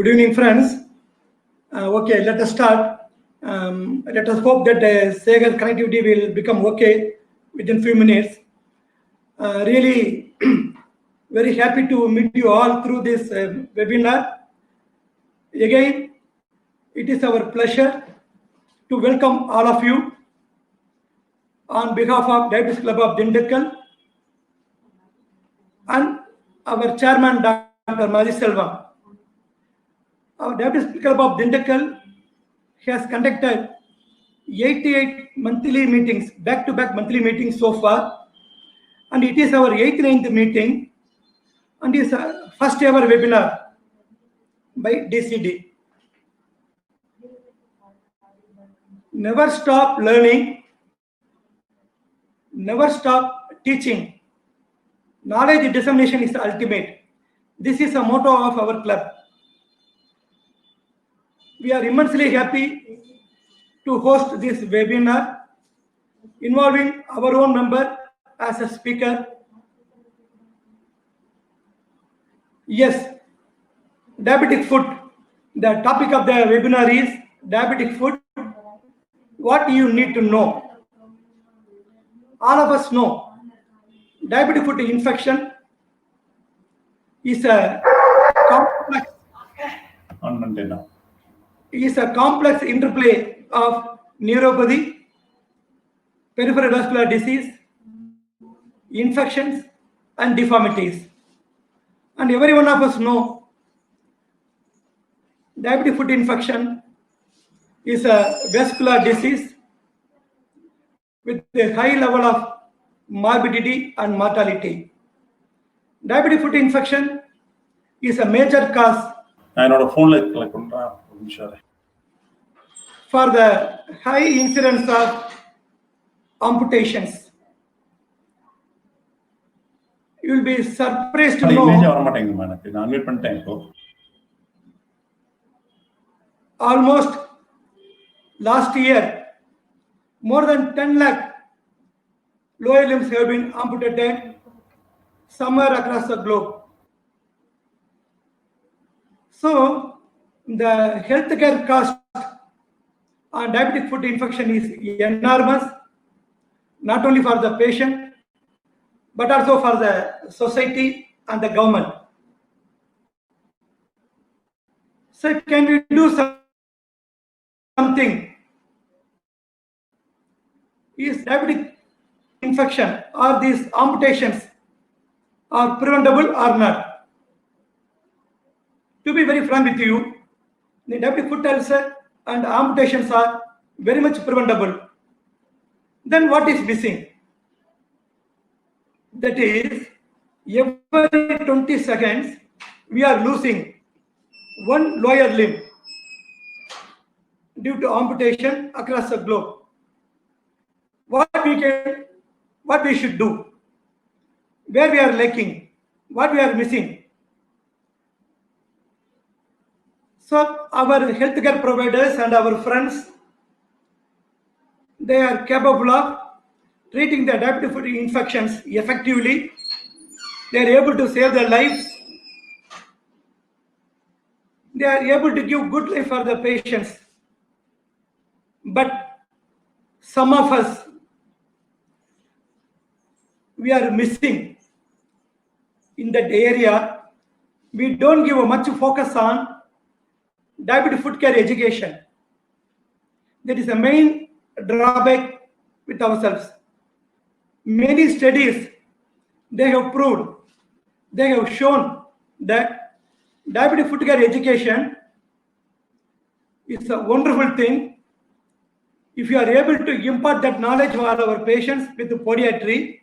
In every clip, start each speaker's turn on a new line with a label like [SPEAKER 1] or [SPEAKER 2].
[SPEAKER 1] Good evening, friends. Okay, let us start. Let us hope that Sagar connectivity will become okay within few minutes. Really, very happy to meet you all through this webinar. Again, it is our pleasure to welcome all of you on behalf of Diabetes Club of Dindakkal and our chairman, Dr. Maji Selvam. Our Diabetes Club of Dindakkal has conducted 88 monthly meetings, back-to-back monthly meetings so far, and it is our 89th meeting, and is first ever webinar by DCD. Never stop learning, never stop teaching. Knowledge dissemination is the ultimate. This is a motto of our club. We are immensely happy to host this webinar involving our own member as a speaker. Yes, diabetic food. The topic of the webinar is diabetic food. What you need to know. All of us know diabetic foot infection is a complex interplay of neuropathy, peripheral vascular disease, infections, and deformities. And every one of us know diabetic foot infection is a vascular disease with a high level of morbidity and mortality. Diabetic foot infection is a major cause for the high incidence of amputations. You will be surprised to know almost last year more than 10 lakh lower limbs have been amputated somewhere across the globe. So the healthcare cost on diabetic foot infection is enormous, not only for the patient, but also for the society and the government. So can we do something? Is diabetic infection or these amputations are preventable or not? To be very frank with you, the diabetic foot ulcer and amputations are very much preventable. Then what is missing? That is, every 20 seconds, we are losing one lower limb due to amputation across the globe. What we should do? Where we are lacking? What we are missing? So our healthcare providers and our friends, they are capable of treating the diabetic foot infections effectively. They are able to save their lives. They are able to give good life for the patients. But some of us, we are missing in that area. We don't give much focus on diabetic foot care education. That is the main drawback with ourselves. Many studies, they have proved, they have shown that diabetic foot care education is a wonderful thing. If you are able to impart that knowledge for our patients with podiatry,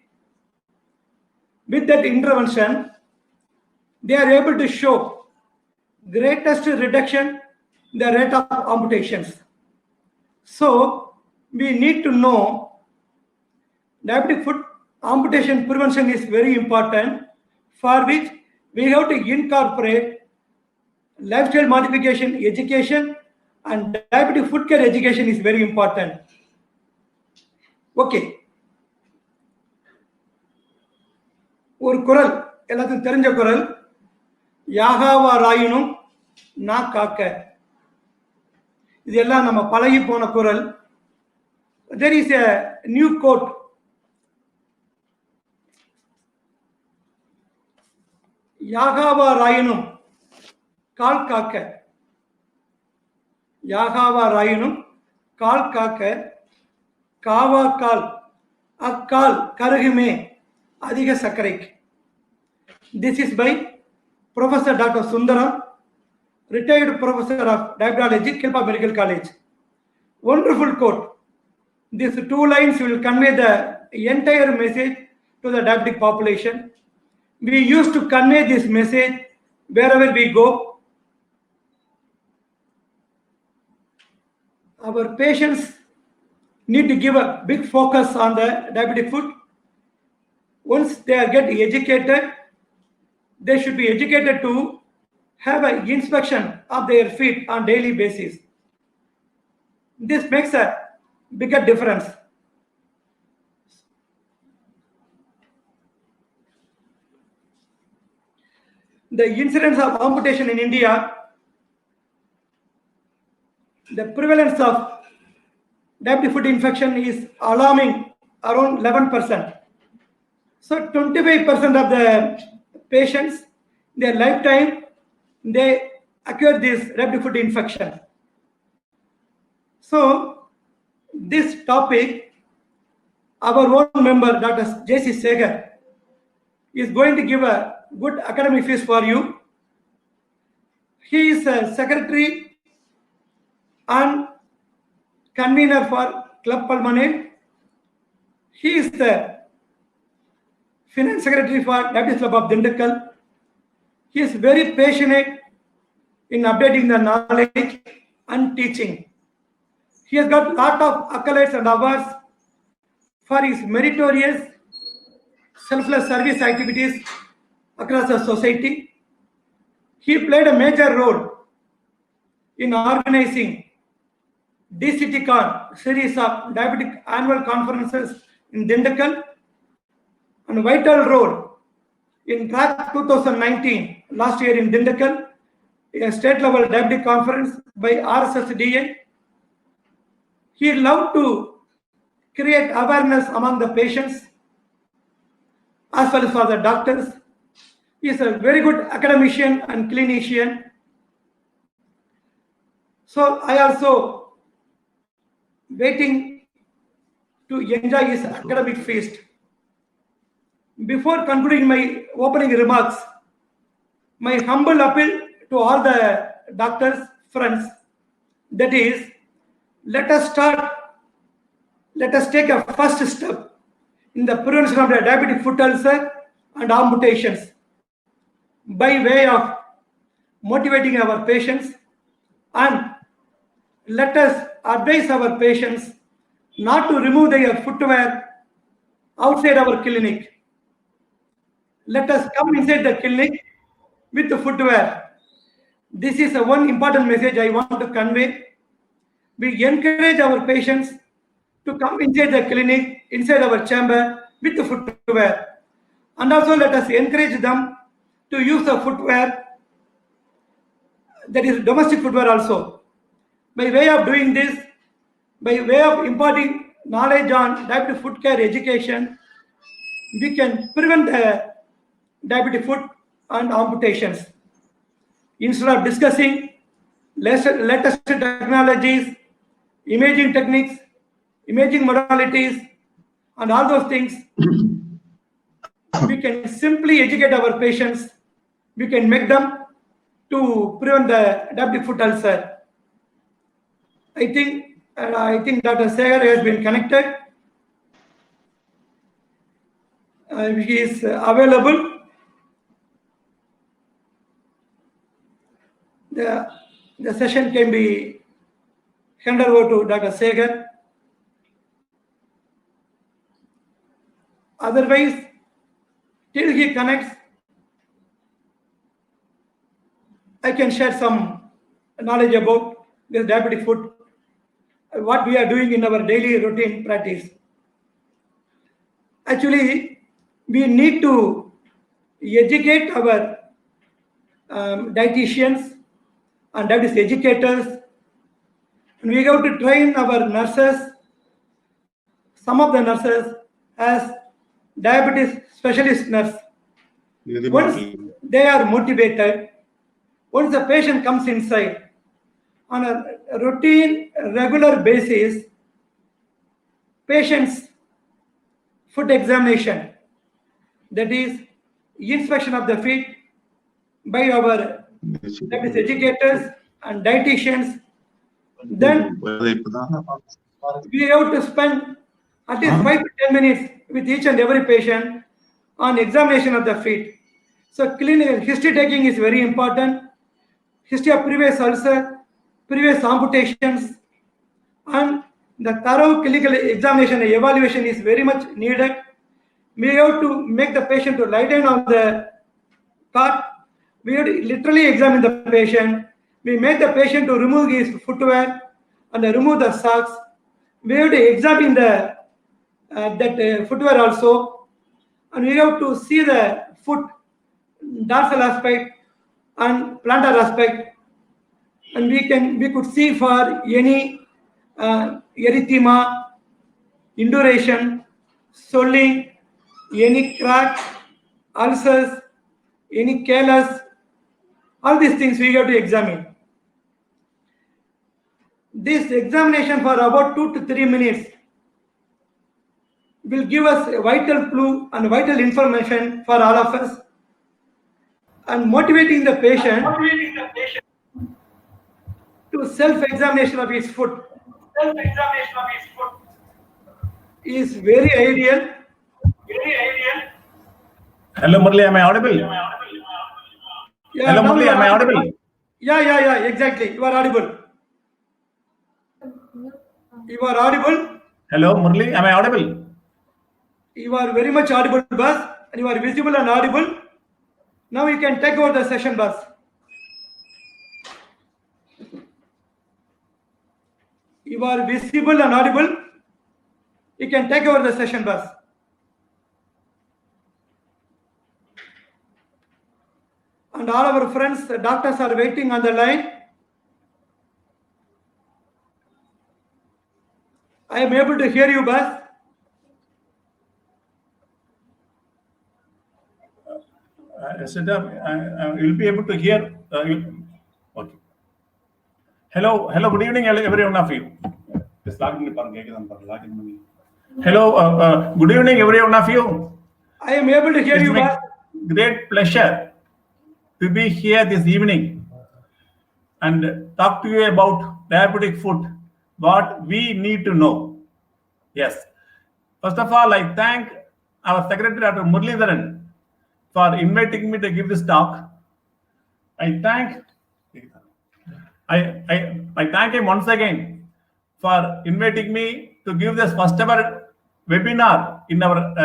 [SPEAKER 1] with that intervention, they are able to show greatest reduction in the rate of amputations. So we need to know diabetic foot amputation prevention is very important, for which we have to incorporate lifestyle modification education, and diabetic foot care education is very important. Okay. ஒரு குரல் எல்லாத்துக்கும் தெரிஞ்ச குரல், யாகாவா ராயினும் நா காக்க. இதெல்லாம் நம்ம பழகி போன குரல். There is a new quote. யாகாவா ராயினும் கால் காக்க. யாகாவா ராயினும் கால் காக்க. காவா கால் அக்கால் கருகுமே அதிக சர்க்கரைக்கு. This is by Professor Dr. Sundaram, retired professor of diabetology, Kilpa Medical College. Wonderful quote. These 2 lines will convey the entire message to the diabetic population. We used to convey this message wherever we go. Our patients need to give a big focus on the diabetic food. Once they are get educated, they should be educated to have an inspection of their feet on daily basis. This makes a bigger difference. The incidence of amputation in India, the prevalence of diabetic foot infection is alarming, around 11%. So 25% of the patients, their lifetime, they acquire this diabetic foot infection. So this topic, our own member, Dr. J.C. Segar, is going to give a good academic fees for you. He is a secretary and convener for Club Pulmonale. He is the finance secretary for Diabetes Club of Dindikkal. He is very passionate in updating the knowledge and teaching. He has got lot of accolades and awards for his meritorious selfless service activities across the society. He played a major role in organizing DCTCon series of diabetic annual conferences in Dindikkal, and a vital role in TRAC 2019 last year in Dindikkal, a state level diabetic conference by RSSDA. He loved to create awareness among the patients as well as for the doctors. He is a very good academician and clinician. So I also waiting to enjoy his academic feast. Before concluding my opening remarks, my humble appeal to all the doctors, friends, that is, let us take a first step in the prevention of the diabetic foot ulcer and amputations by way of motivating our patients, and let us advise our patients not to remove their footwear outside our clinic. Let us come inside the clinic with the footwear. This is one important message I want to convey. We encourage our patients to come inside the clinic, inside our chamber with the footwear. And also let us encourage them to use the footwear, that is domestic footwear also. By way of doing this, by way of imparting knowledge on diabetic foot care education, we can prevent diabetic foot and amputations. Instead of discussing latest technologies, imaging techniques, imaging modalities, and all those things, we can simply educate our patients. We can make them to prevent the diabetic foot ulcer. I think Dr. Segar has been connected. He is available. The session can be handed over to Dr. Segar. Otherwise, till he connects, I can share some knowledge about this diabetic foot, what we are doing in our daily routine practice. Actually, we need to educate our dietitians and diabetes educators. And we have to train our nurses. Some of the nurses as diabetes specialist nurse. Once they are motivated, once the patient comes inside on a routine, regular basis, patient's foot examination, that is inspection of the feet by our diabetes educators and dietitians. Then we have to spend at least 5 to 10 minutes with each and every patient on examination of the feet. So clinical history taking is very important. History of previous ulcer, previous amputations, and the thorough clinical examination and evaluation is very much needed. We have to make the patient to lie down on the cot. We have to literally examine the patient. We make the patient to remove his footwear and remove the socks. We have to examine the footwear also, and we have to see the foot dorsal aspect and plantar aspect, and we could see for any erythema, induration, swelling, any crack, ulcers, any callus. All these things we have to examine. This examination for about 2 to 3 minutes will give us a vital clue and vital information for all of us, and motivating the patient to self-examination of his foot is very ideal.
[SPEAKER 2] Hello, Murli, am I audible?
[SPEAKER 1] Yeah,
[SPEAKER 2] hello, Murli, am I audible?
[SPEAKER 1] Yeah, exactly. You are audible. You are audible.
[SPEAKER 2] Hello, Murli, am I audible?
[SPEAKER 1] You are very much audible, boss, and you are visible and audible. Now you can take over the session, boss. You are visible and audible. You can take over the session, boss. And all our friends, doctors are waiting on the line. I am able to hear you, boss.
[SPEAKER 2] You'll be able to hear. Okay. Hello, good evening, every one of you. Hello, good evening, every one of you.
[SPEAKER 1] I am able to hear you, boss.
[SPEAKER 2] Great pleasure to be here this evening and talk to you about diabetic foot, what we need to know. Yes. First of all, I thank our Secretary, Dr. Muralidharan, for inviting me to give this talk. I thank him once again for inviting me to give this first ever webinar in our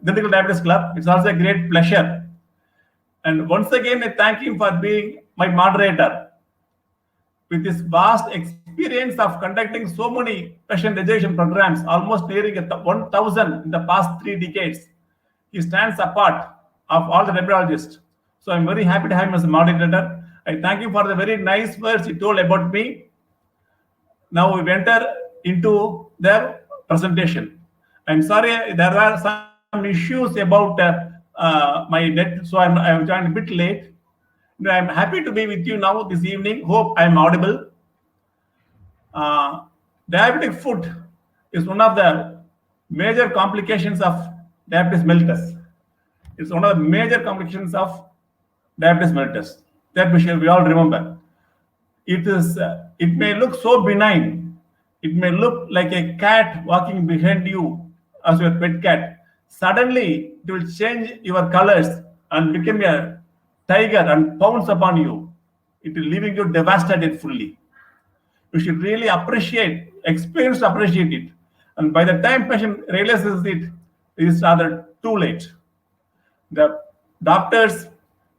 [SPEAKER 2] Critical Diabetes Club. It's also a great pleasure. And once again, I thank him for being my moderator. With his vast experience of conducting so many patient education programs, almost nearing 1,000 in the past 3 decades, he stands apart of all the diabetologists. So I'm very happy to have him as a moderator. I thank him for the very nice words he told about me. Now we enter into their presentation. I'm sorry, there were some issues about my net, so I'm joined a bit late. I'm happy to be with you now this evening. Hope I'm audible. Diabetic foot is one of the major complications of diabetes mellitus. It's one of the major complications of diabetes mellitus. That we all remember. It may look so benign. It may look like a cat walking behind you as your pet cat. Suddenly, it will change your colors and become a tiger and pounce upon you. It will leaving you devastated fully. You should really experience to appreciate it. And by the time patient realizes it, it is rather too late. The doctors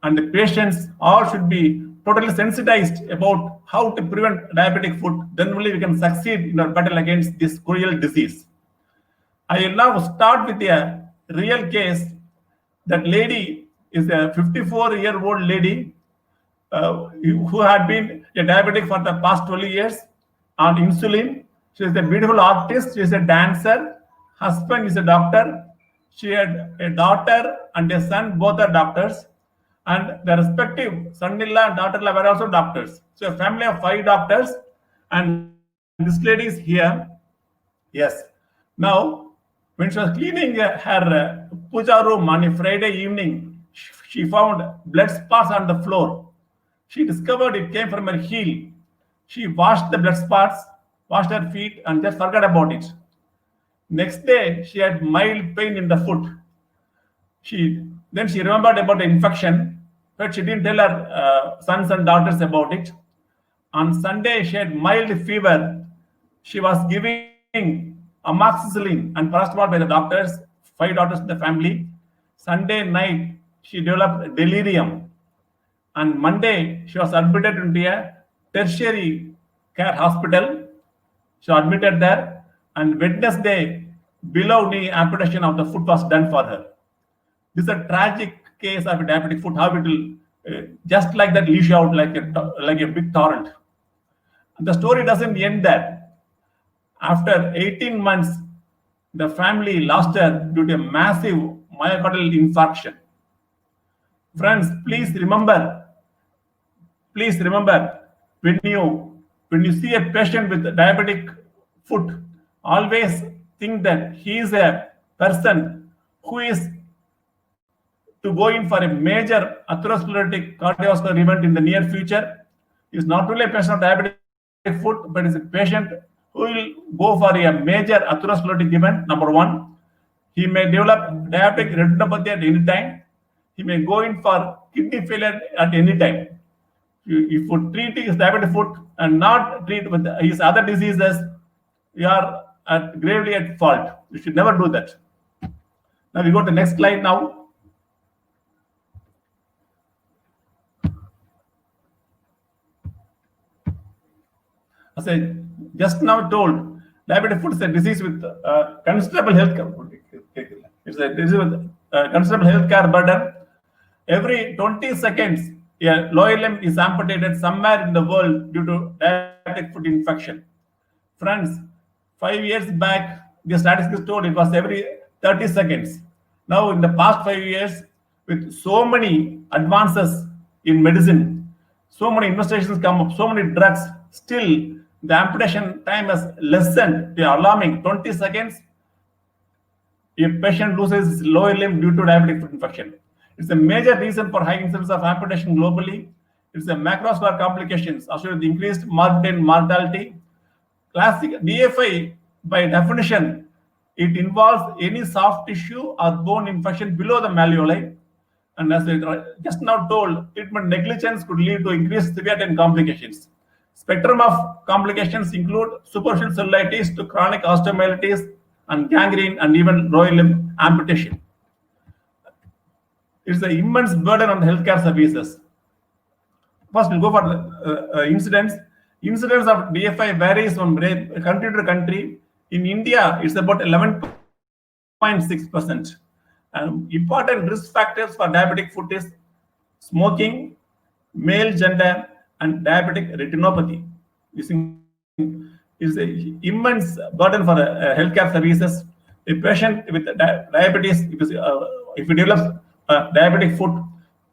[SPEAKER 2] and the patients all should be totally sensitized about how to prevent diabetic foot. Then only we can succeed in our battle against this cruel disease. I will now start with a real case. That lady is a 54-year-old lady who had been a diabetic for the past 12 years on insulin. She is a beautiful artist. She is a dancer. Husband is a doctor. She had a daughter and a son. Both are doctors. And the respective son-in-law and daughter-in-law were also doctors. So a family of 5 doctors. And this lady is here. Yes. Now, when she was cleaning her puja room on a Friday evening, she found blood spots on the floor. She discovered it came from her heel. She washed the blood spots, washed her feet, and just forgot about it. Next day, she had mild pain in the foot. Then she remembered about the infection, but she didn't tell her sons and daughters about it. On Sunday, she had mild fever. She was giving amoxicillin and paracetamol by the doctors, 5 doctors in the family. Sunday night, she developed delirium. On Monday, she was admitted into a tertiary care hospital. She was admitted there. And Wednesday, below knee amputation of the foot was done for her. This is a tragic case of a diabetic foot, how it will just like that leash out like a big torrent. And the story doesn't end there. After 18 months, the family lost her due to a massive myocardial infarction. Friends, please remember, when you see a patient with diabetic foot, always think that he is a person who is to go in for a major atherosclerotic cardiovascular event in the near future. He is not only a patient of diabetic foot, but is a patient who will go for a major atherosclerotic event. Number 1, he may develop diabetic retinopathy at any time. He may go in for kidney failure at any time. If you treat his diabetic foot and not treat with his other diseases, you are gravely at fault. You should never do that. Now we go to the next slide now. As I just now told, diabetic foot is a disease with considerable health care. It's a disease with considerable health care burden. Every 20 seconds, a lower limb is amputated somewhere in the world due to diabetic foot infection. Friends, 5 years back, the statistics told it was every 30 seconds. Now, in the past 5 years, with so many advances in medicine, so many investigations come up, so many drugs, still the amputation time has lessened. They are alarming. 20 seconds, a patient loses his lower limb due to diabetic foot infection. It's a major reason for high incidence of amputation globally. It's a macrovascular complications associated with increased morbidity and mortality. Classic DFI, by definition, it involves any soft tissue or bone infection below the malleoli. And as I just now told, treatment negligence could lead to increased severity and complications. Spectrum of complications include superficial cellulitis to chronic osteomyelitis and gangrene and even lower limb amputation. It's an immense burden on the healthcare services. First, we'll go for the incidence. Incidence of DFI varies from country to country. In India, it's about 11.6%. Important risk factors for diabetic foot is smoking, male gender, and diabetic retinopathy. This is an immense burden for healthcare services. A patient with diabetes, if he develops diabetic foot,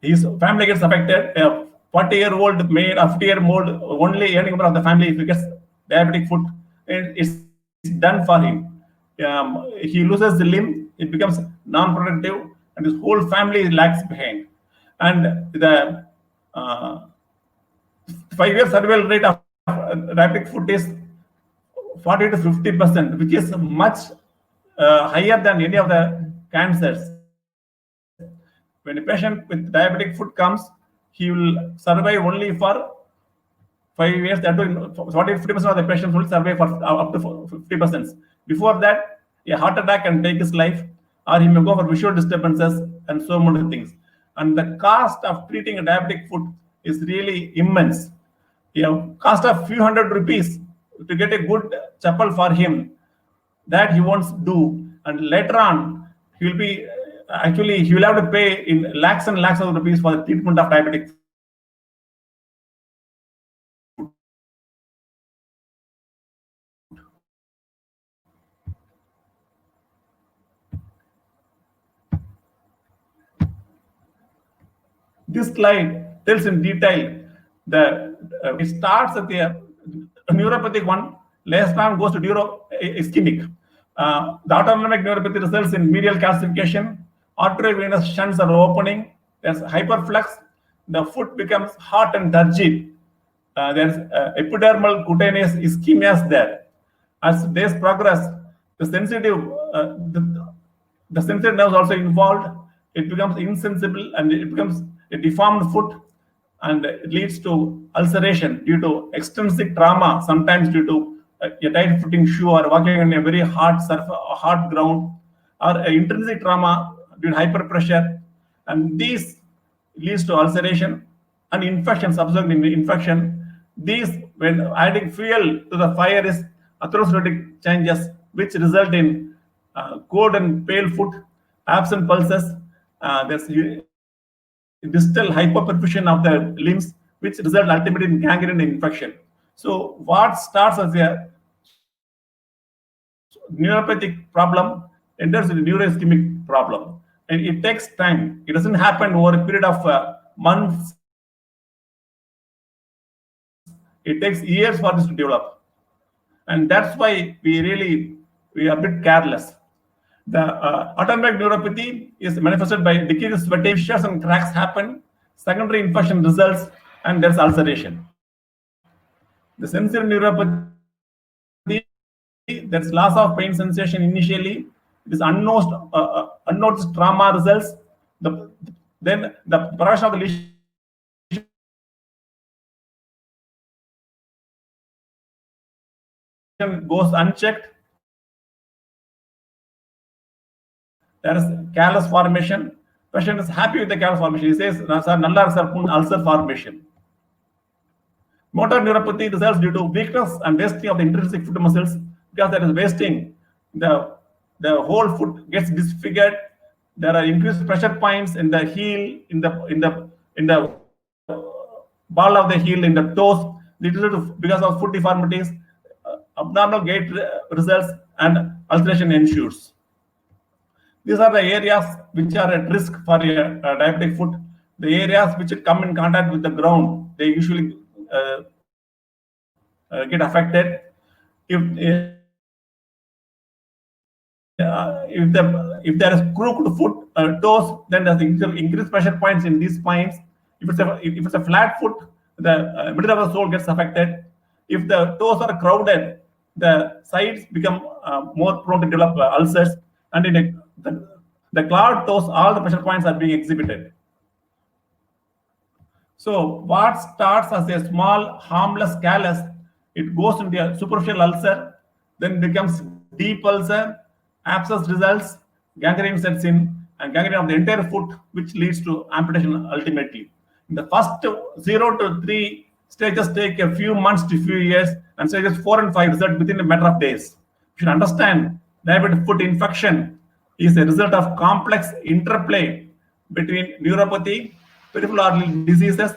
[SPEAKER 2] his family gets affected. A 40-year-old male, a 50-year-old, only earning member of the family, if he gets diabetic foot, it's done for him. He loses the limb, it becomes non-productive, and his whole family lags behind. And the 5-year survival rate of diabetic foot is 40 to 50%, which is much higher than any of the cancers. When a patient with diabetic foot comes, he will survive only for 5 years. That 40-50% of the patients will survive for up to 50%. Before that, a heart attack can take his life, or he may go for visual disturbances and so many things. And the cost of treating a diabetic foot is really immense. Cost of few hundred rupees to get a good chapel for him, that he won't do. And later on, he will have to pay in lakhs and lakhs of rupees for the treatment of diabetic This slide tells in detail it starts at the neuropathic one, last time goes to ischemic. The autonomic neuropathy results in medial calcification, arteriovenous shunts are opening, there's hyperflux, the foot becomes hot and turgid. There's epidermal cutaneous ischemia there. As days progress, the sensitive nerves also involved. It becomes insensible and it becomes a deformed foot, and it leads to ulceration due to extrinsic trauma, sometimes due to a tight fitting shoe or walking on a very hard surface, hard ground, or intrinsic trauma due to hyperpressure, and these leads to ulceration and infection, subsequent infection. These, when adding fuel to the fire, is atherosclerotic changes which result in cold and pale foot, absent pulses. There's distal hypoperfusion of the limbs, which result ultimately in gangrene and infection. So what starts as a neuropathic problem enters in a neuroischemic problem, and it takes time. It doesn't happen over a period of months. It takes years for this to develop, and that's why we are a bit careless. The autonomic neuropathy is manifested by decreased sweating, fissures and cracks happen, secondary infection results, and there's ulceration. The sensory neuropathy, there's loss of pain sensation initially. It is unnoticed trauma results. Then the progression of the lesion goes unchecked. There is callus formation. Patient is happy with the callus formation. He says, "Sir, nalla sir, ulcer formation." Motor neuropathy results due to weakness and wasting of the intrinsic foot muscles. Because there is wasting, the whole foot gets disfigured. There are increased pressure points in the heel, in the ball of the heel, in the toes. Because of foot deformities, abnormal gait results, and ulceration ensures. These are the areas which are at risk for a diabetic foot. The areas which come in contact with the ground, they usually get affected. If there is crooked foot toes, then there's increased pressure points in these spines. If it's a flat foot, the middle of the sole gets affected. If the toes are crowded, the sides become more prone to develop ulcers, and in the clawed toes, all the pressure points are being exhibited. So what starts as a small harmless callus, it goes into a superficial ulcer, then becomes deep ulcer, abscess results, gangrene sets in, and gangrene of the entire foot, which leads to amputation ultimately. In the first 0 to 3 stages take a few months to few years, and stages 4 and 5 result within a matter of days. You should understand diabetic foot infection is a result of complex interplay between neuropathy, peripheral artery diseases,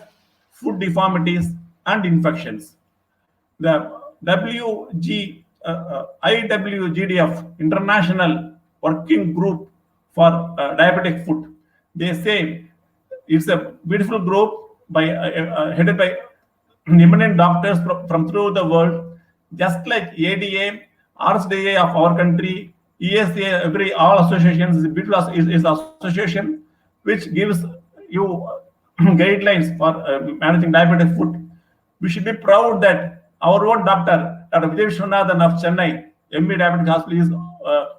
[SPEAKER 2] foot deformities, and infections. The IWGDF, International Working Group for Diabetic Foot, they say it's a beautiful group headed by eminent doctors from throughout the world, just like ADA, RSDA of our country, ESA, all associations is a beautiful is association which gives you guidelines for managing diabetic foot. We should be proud that our own Dr. Vijay Vishwanathan of Chennai, MB Diabetic Hospital, is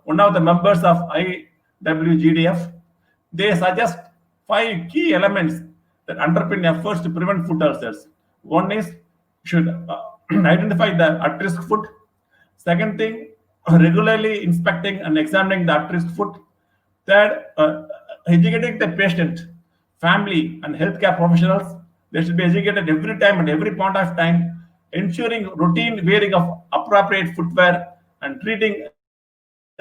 [SPEAKER 2] one of the members of IWGDF. They suggest 5 key elements that underpin efforts to prevent foot ulcers. One is, you should identify the at-risk foot. Second thing, regularly inspecting and examining the at-risk foot. Third, educating the patient, family, and healthcare professionals. They should be educated every time and every point of time, ensuring routine wearing of appropriate footwear and treating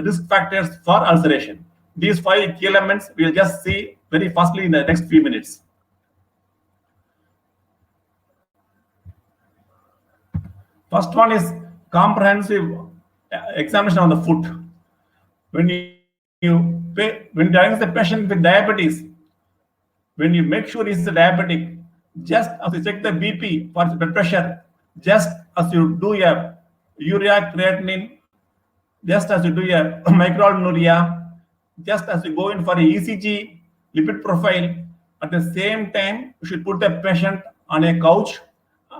[SPEAKER 2] risk factors for ulceration. These 5 key elements we'll just see very fastly in the next few minutes. First one is comprehensive examination of the foot. When you diagnose the patient with diabetes, when you make sure he's diabetic, just as you check the BP for blood pressure, just as you do a urea creatinine, just as you do a microalbuminuria, just as you go in for a ECG, lipid profile, at the same time, you should put the patient on a couch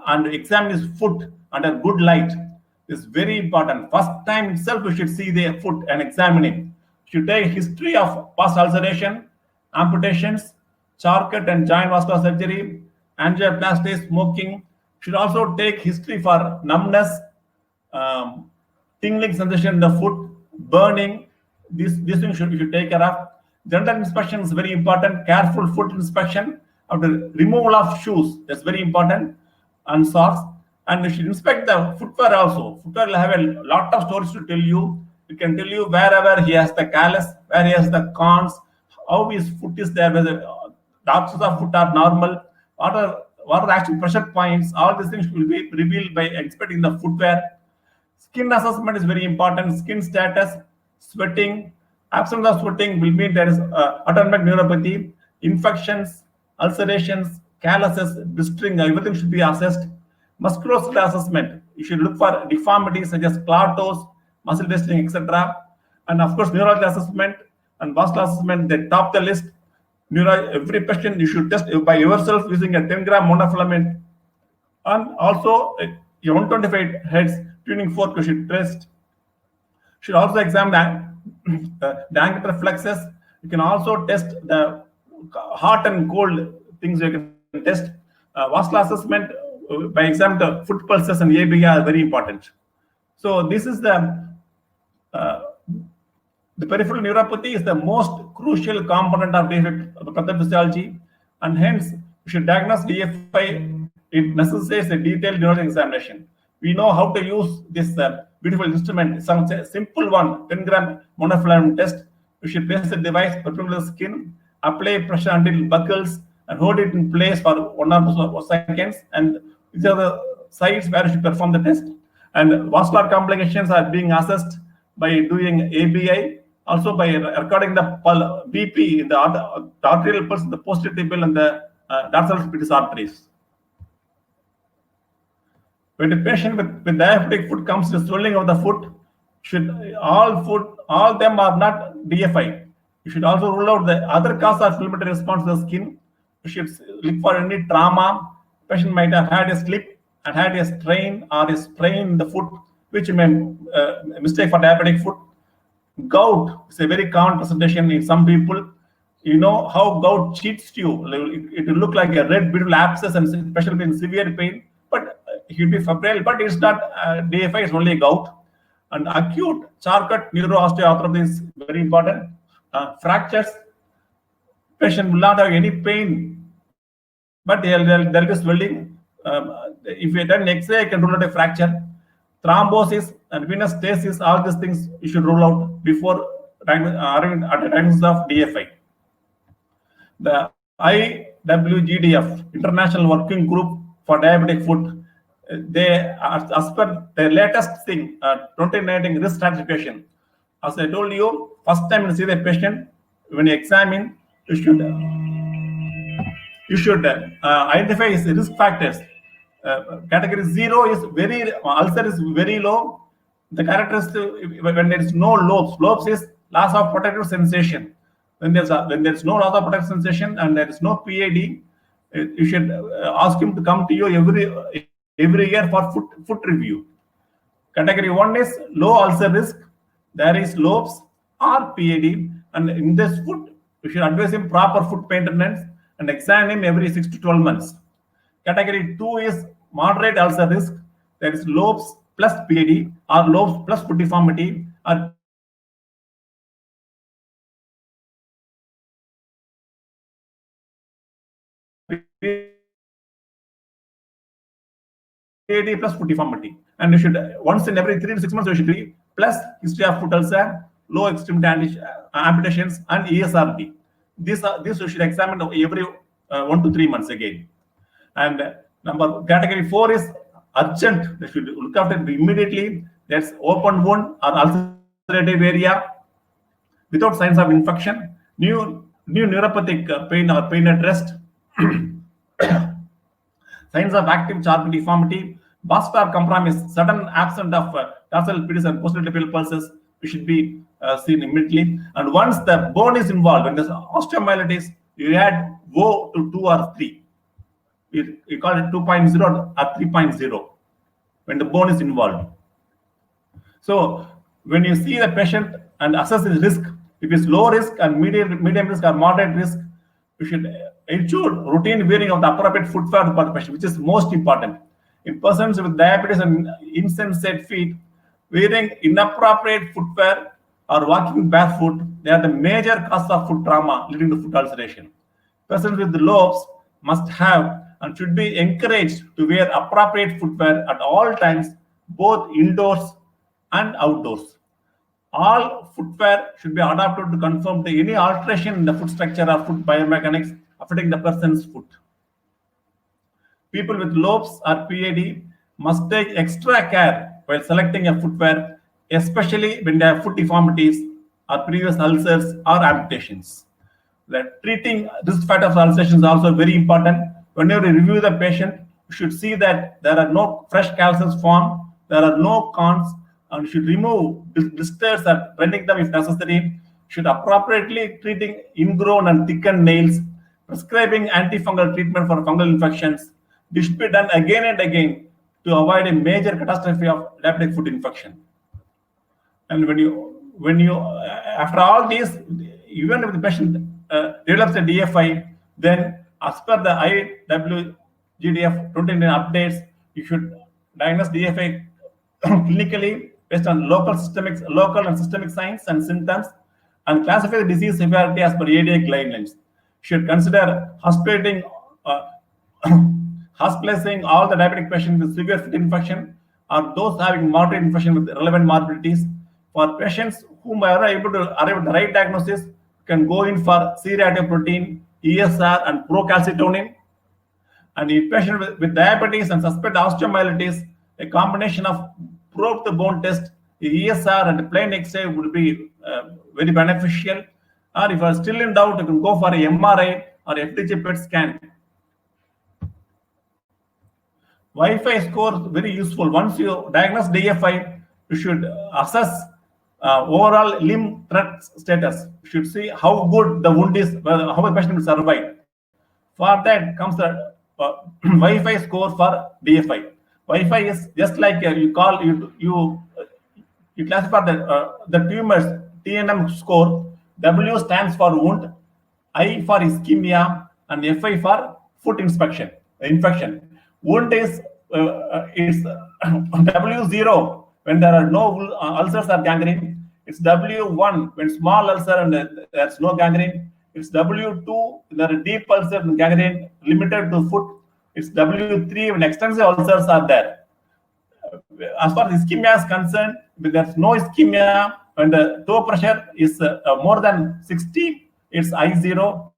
[SPEAKER 2] and examine his foot under good light. This is very important. First time itself, you should see the foot and examine it. You should take history of past ulceration, amputations, Charcot and joint vascular surgery, angioplasty, smoking. Should also take history for numbness, tingling sensation in the foot, burning. These things you should take care of. General inspection is very important. Careful foot inspection after removal of shoes. That's very important. And socks. And you should inspect the footwear also. Footwear will have a lot of stories to tell you. It can tell you wherever he has the callus, where he has the corns, how his foot is there, whether doctors of foot are normal, what are actual pressure points. All these things will be revealed by inspecting the footwear. Skin assessment is very important. Skin status, sweating. Absence of sweating will mean there is autonomic neuropathy, infections, ulcerations, calluses, blistering. Everything should be assessed. Musculoskeletal assessment. You should look for deformities such as claw toes, muscle wasting, etc. And of course, neurological assessment and vascular assessment, they top the list. Every patient you should test by yourself using a 10-gram monofilament. And also, a 125 Hz tuning fork you should test. Should also examine the angular reflexes. You can also test the hot and cold things you can test. Vascular assessment by examining the foot pulses and ABI are very important. So this is the peripheral neuropathy is the most crucial component of defect of pathophysiology, and hence you should diagnose DFI. It necessitates a detailed neurological examination. We know how to use this beautiful instrument. Some simple one, 10-gram monofilament test. You should place the device perpendicular to the skin, apply pressure until it buckles, and hold it in place for 1 or 2 seconds. And these are the sites where you should perform the test. And vascular complications are being assessed by doing ABI, also by recording the BP in the arterial pulse, the posterior tibial and the dorsal spinatus arteries. When a patient with diabetic foot comes to swelling of the foot, all them are not DFI. You should also rule out the other cause of inflammatory response to the skin. You should look for any trauma. Patient might have had a slip and had a strain or a sprain in the foot, which you may mistake for diabetic foot. Gout is a very common presentation in some people. You know how gout cheats you. It will look like a red beautiful abscess, and especially in severe pain. But it will be febrile, but it's not DFI, it's only gout. And acute Charcot neuroosteoarthritis is very important. Fractures, patient will not have any pain, but there'll be swelling. If you done X-ray, you can rule out a fracture. Thrombosis and venous stasis, all these things you should rule out before arriving at the diagnosis of DFI. The IWGDF, International Working Group for Diabetic Foot, they are, as per their latest thing, 2019 risk stratification. As I told you, first time you see the patient, when you examine, you should identify his risk factors. Category 0 is ulcer is very low. The characteristic when there is no lobes. Lobes is loss of protective sensation. When there is no loss of protective sensation and there is no PAD, you should ask him to come to you every year for foot review. Category 1 is low ulcer risk. There is lobes or PAD, and in this foot, you should advise him proper foot maintenance and examine him every 6 to 12 months. Category 2 is moderate ulcer risk. There is lobes plus PAD or lobes plus foot deformity or PAD plus foot deformity. And you should, once in every 3 to 6 months, you should be plus history of foot ulcer, low extremity amputations, and ESRD. This you should examine every 1 to 3 months again. And category 4 is urgent. They should look after it immediately. There's open wound or ulcerative area without signs of infection. New new neuropathic pain or pain at rest, signs of active charpy deformity, vascular compromise, sudden absence of dorsal pedis and posterior tibial pulses, which should be seen immediately. And once the bone is involved, when there's osteomyelitis, you add O to 2 or 3. You call it 2.0 or 3.0 when the bone is involved. So when you see the patient and assess his risk, if it's low risk and medium risk or moderate risk, you should ensure routine wearing of the appropriate footwear for the patient, which is most important. In persons with diabetes and insensate feet, wearing inappropriate footwear or walking barefoot, they are the major cause of foot trauma leading to foot ulceration. Persons with the lobes must have and should be encouraged to wear appropriate footwear at all times, both indoors and outdoors. All footwear should be adapted to conform to any alteration in the foot structure or foot biomechanics affecting the person's foot. People with lobes or PAD must take extra care while selecting a footwear, especially when they have foot deformities or previous ulcers or amputations. The treating risk factors for ulceration is also very important. Whenever you review the patient, you should see that there are no fresh calciums formed, there are no corns, and should remove blisters or rending them if necessary. Should appropriately treating ingrown and thickened nails, prescribing antifungal treatment for fungal infections. This should be done again and again to avoid a major catastrophe of diabetic foot infection. And when you after all these, even if the patient develops a DFI, then as per the IWGDF 2019 updates, you should diagnose DFI clinically based on local and systemic signs and symptoms, and classify the disease severity as per ADA guidelines. Should consider hospitalizing all the diabetic patients with severe foot infection or those having moderate infection with relevant morbidities. For patients whom are able to arrive at the right diagnosis, can go in for C-reactive protein, ESR, and procalcitonin. And in patient with diabetes and suspect osteomyelitis, a combination of probe the bone test, the ESR, and the plain X-ray would be very beneficial. Or if you are still in doubt, you can go for a MRI or FDG PET scan. Wi-Fi score is very useful. Once you diagnose DFI, you should assess overall limb threat status. You should see how good the wound is, how the patient will survive. For that comes the Wi-Fi score for DFI. Wi-Fi is just like you classify the tumors TNM score. W stands for wound, I for ischemia, and FI for foot infection. Wound is W0 when there are no ulcers or gangrene. It's W1 when small ulcer and there's no gangrene. It's W2 when there are deep ulcer and gangrene limited to foot. It's W3 when extensive ulcers are there. As far as ischemia is concerned, when there's no ischemia, when the toe pressure is more than 60, it's I0.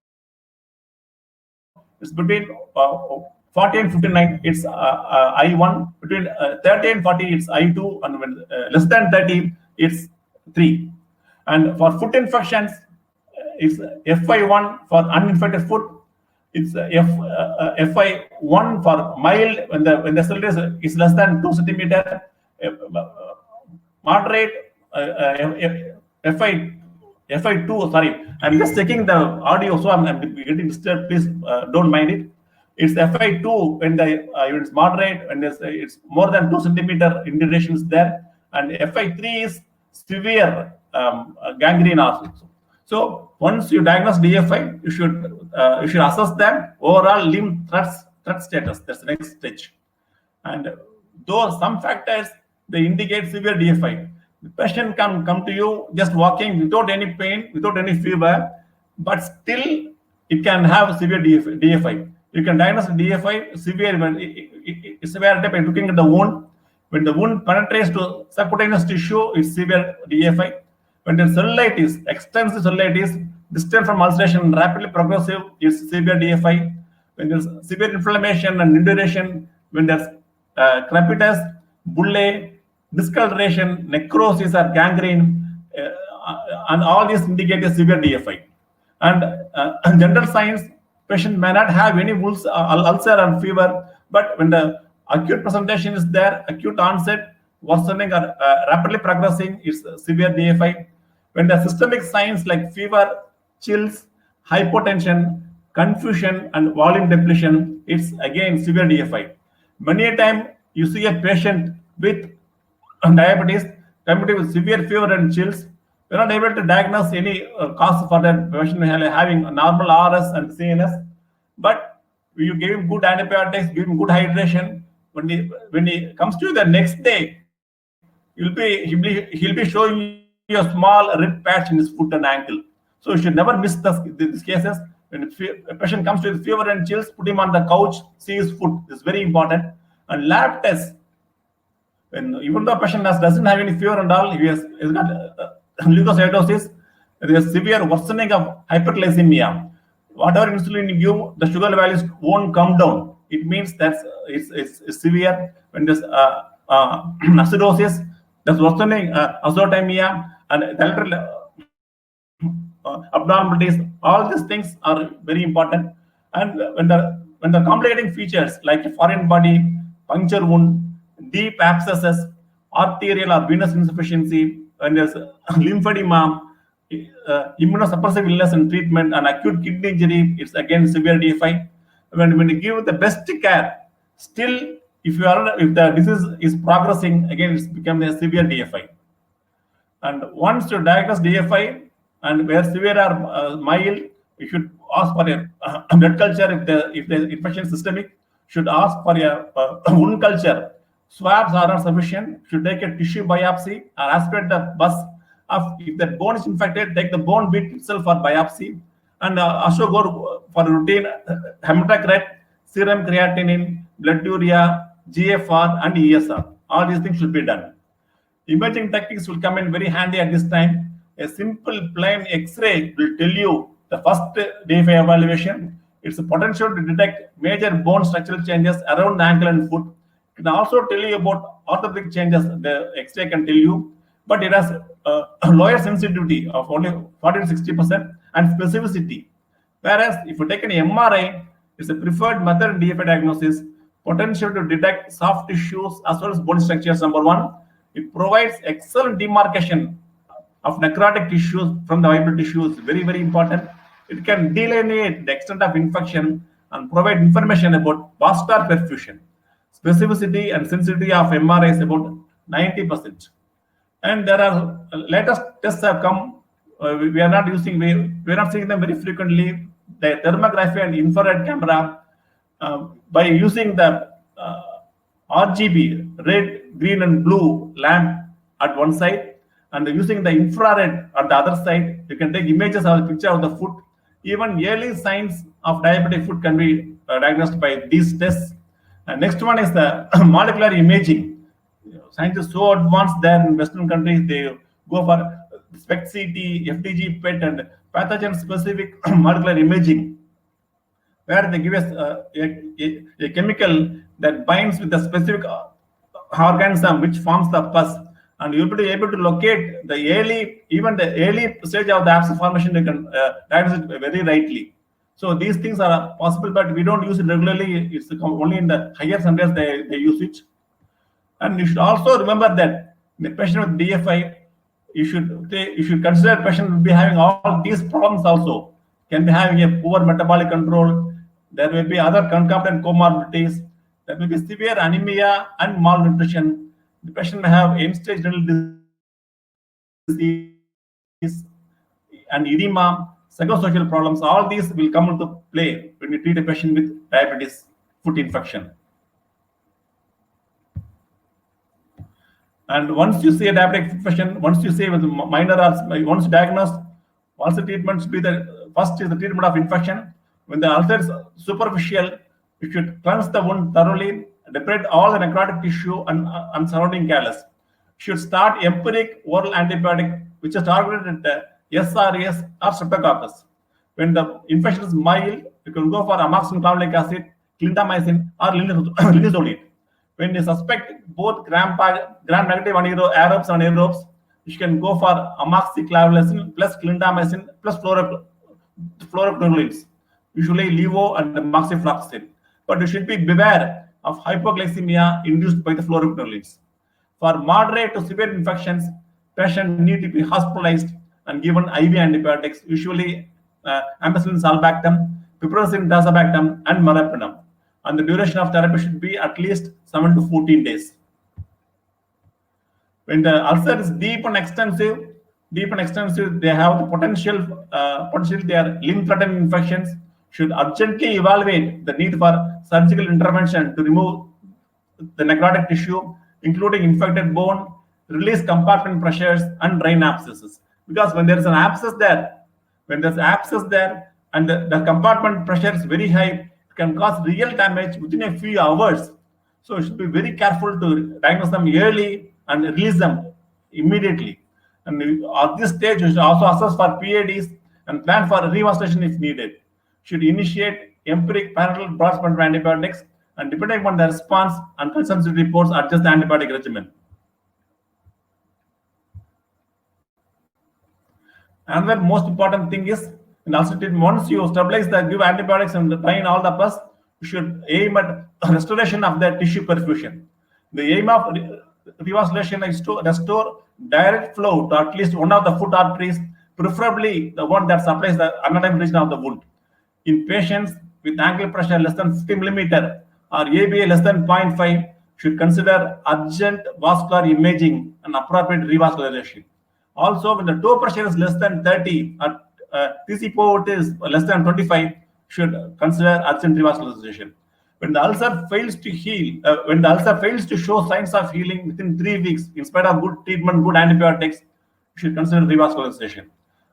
[SPEAKER 2] It's between 40 and 59, it's I1. Between 30 and 40, it's I2. And when less than 30, it's 3. And for foot infections, it's FI1 for uninfected foot. It's FI1 for mild when the cell is less than 2 centimeter. Moderate FI2. Sorry, I'm just checking the audio, so I'm getting disturbed. Please don't mind it. It's FI2 when it's moderate and it's more than 2 centimeter induration is there, and FI3 is severe gangrene also. So once you diagnose DFI, you should assess them overall limb threat status. That's the next stage. And though some factors they indicate severe DFI, the patient can come to you just walking without any pain, without any fever, but still it can have severe DFI. You can diagnose DFI severe when it's severity by looking at the wound. When the wound penetrates to subcutaneous tissue, it's severe DFI. When there's cellulitis, extensive cellulitis, distant from ulceration, rapidly progressive, it's severe DFI. When there's severe inflammation and induration, when there's crepitus, bullae, discoloration, necrosis, or gangrene, and all these indicate a severe DFI. And general signs, patient may not have any ulcer or fever, but when the acute presentation is there, acute onset, worsening or rapidly progressing, it's severe DFI. When the systemic signs like fever, chills, hypotension, confusion, and volume depletion, it's again severe DFI. Many a time you see a patient with diabetes coming with severe fever and chills. We're not able to diagnose any cause for that patient having a normal RS and CNS, but you give him good antibiotics, give him good hydration. When he comes to you the next day, he'll be showing you a small red patch in his foot and ankle. So you should never miss these cases. When a patient comes with fever and chills, put him on the couch, see his foot. It's very important. And lab tests. Even though a patient doesn't have any fever and all, he's got leukocytosis, there is severe worsening of hyperglycemia. Whatever insulin you give, the sugar values won't come down. It means that it's severe. When there's acidosis, there's worsening azotemia, and abnormalities. All these things are very important. And when the complicating features like foreign body, puncture wound, deep abscesses, arterial or venous insufficiency, and there's lymphedema, immunosuppressive illness and treatment, and acute kidney injury, it's again severe DFI. When you give the best care, still if the disease is progressing, again it's become a severe DFI. And once you diagnose DFI and where severe or mild, you should ask for a blood culture. If the infection is systemic, should ask for a wound culture. Swabs are not sufficient. Should take a tissue biopsy or aspirate the pus. If the bone is infected, take the bone bit itself for biopsy. And also go for routine hematocrit, serum creatinine, blood urea, GFR, and ESR. All these things should be done. Imaging techniques will come in very handy at this time. A simple plain X-ray will tell you the first DFI evaluation. It's a potential to detect major bone structural changes around the ankle and foot. It can also tell you about orthopedic changes. The X-ray can tell you, but it has a lower sensitivity of only 40 to 60% and specificity. Whereas if you take an MRI, it's a preferred method in DFI diagnosis. Potential to detect soft tissues as well as bone structures. Number one, it provides excellent demarcation of necrotic tissues from the viable tissues. Very, very important. It can delineate the extent of infection and provide information about vascular perfusion. Specificity and sensitivity of MRI is about 90%. And there are latest tests have come. We are not seeing them very frequently. The thermography and infrared camera, by using the RGB, red, green, and blue lamp at one side, and using the infrared at the other side, you can take images of the picture of the foot. Even early signs of diabetic foot can be diagnosed by these tests. And next one is the molecular imaging. Science is so advanced there in Western countries, they go for SPECT-CT, FDG PET, and pathogen-specific molecular imaging, where they give us a chemical that binds with the specific organism which forms the pus, and you'll be able to locate the early stage of the abscess formation. You can diagnose it very rightly. So these things are possible, but we don't use it regularly. It's only in the higher centers they use it. And you should also remember that in a patient with DFI, you should consider a patient will be having all these problems also. Can be having a poor metabolic control. There may be other concomitant comorbidities. There may be severe anemia and malnutrition. The patient may have end-stage renal disease and edema, psychosocial problems. All these will come into play when you treat a patient with diabetes foot infection. And once you see a diabetic infection, once you say with minor or once diagnosed, once the treatment should be the first is the treatment of infection. When the ulcer is superficial, you should cleanse the wound thoroughly, debride all the necrotic tissue and surrounding callus. You should start empiric oral antibiotic, which is targeted at SRAs or Streptococcus. When the infection is mild, you can go for amoxicillin clavulanic acid, clindamycin, or linezolid. When you suspect both gram-negative aerobes and anaerobes, you can go for amoxiclavulicin plus clindamycin plus fluoroquinolones, usually levo and moxifloxacin. But you should be beware of hypoglycemia induced by the fluoroquinolones. For moderate to severe infections, patients need to be hospitalized and given IV antibiotics, usually ampicillin sulbactam, piperacillin tazobactam, and meropenem. And the duration of therapy should be at least 7 to 14 days. When the ulcer is deep and extensive, they have the potential they are limb-threatening infections. Should urgently evaluate the need for surgical intervention to remove the necrotic tissue, including infected bone, release compartment pressures, and drain abscesses. Because when there is an abscess there, and the compartment pressure is very high, it can cause real damage within a few hours. So you should be very careful to diagnose them early and release them immediately. And at this stage, you should also assess for PADs and plan for revascularization if needed. Should initiate empiric parallel broad-spectrum antibiotics, and depending on the response and consensus reports, adjust the antibiotic regimen. Another most important thing is, in ulcer treatment, once you stabilize give antibiotics and drain all the pus, you should aim at restoration of the tissue perfusion. The aim of revascularization is to restore direct flow to at least one of the foot arteries, preferably the one that supplies the anastomotic region of the wound. In patients with ankle pressure less than 50 millimeter or ABA less than 0.5, should consider urgent vascular imaging and appropriate revascularization. Also, when the toe pressure is less than 30 or TC is less than 25, should consider urgent revascularization. When the ulcer fails to heal, when the ulcer fails to show signs of healing within 3 weeks, in spite of good treatment, good antibiotics, you should consider revascularization.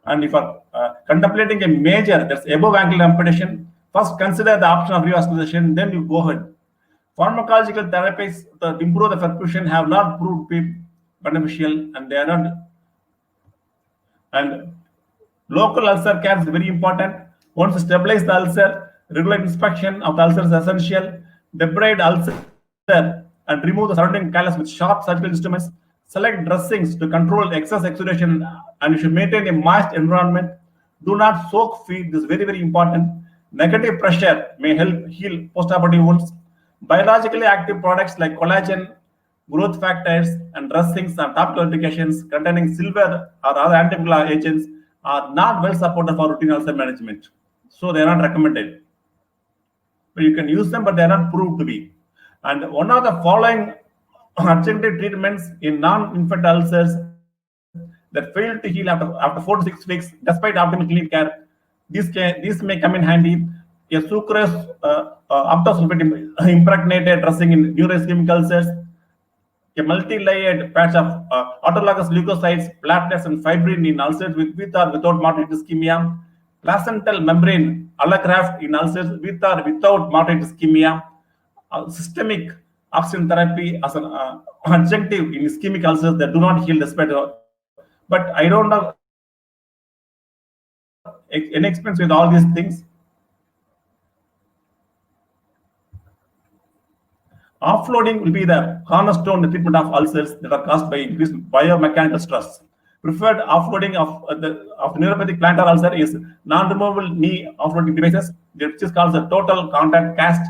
[SPEAKER 2] And if you are contemplating a major, that's above ankle amputation, first consider the option of revascularization, then you go ahead. Pharmacological therapies to improve the perfusion have not proved to be beneficial, and they are not. And local ulcer care is very important. Once you stabilize the ulcer, regular inspection of the ulcer is essential. Debride ulcer and remove the surrounding callus with sharp surgical instruments. Select dressings to control excess exudation, and you should maintain a moist environment. Do not soak feet. This is very, very important. Negative pressure may help heal postoperative wounds. Biologically active products like collagen, growth factors, and dressings and topical applications containing silver or other antifungal agents are not well supported for routine ulcer management. So they are not recommended. But you can use them, but they are not proved to be. And one of the following adjunctive treatments in non-infected ulcers that fail to heal after 4 to 6 weeks, despite optimal clinical care, these may come in handy. A sucrose octasulfate impregnated dressing in neuroischemic ulcers, a multi-layered patch of autologous leukocytes, platelets, and fibrin in ulcers with or without moderate ischemia, placental membrane allograft in ulcers with or without moderate ischemia, systemic oxygen therapy as an adjunctive in ischemic ulcers that do not heal despite. But I don't have any experience with all these things. Offloading will be the cornerstone in the treatment of ulcers that are caused by increased biomechanical stress. Preferred offloading of neuropathic plantar ulcer is non-removable knee offloading devices, which is called the total contact cast,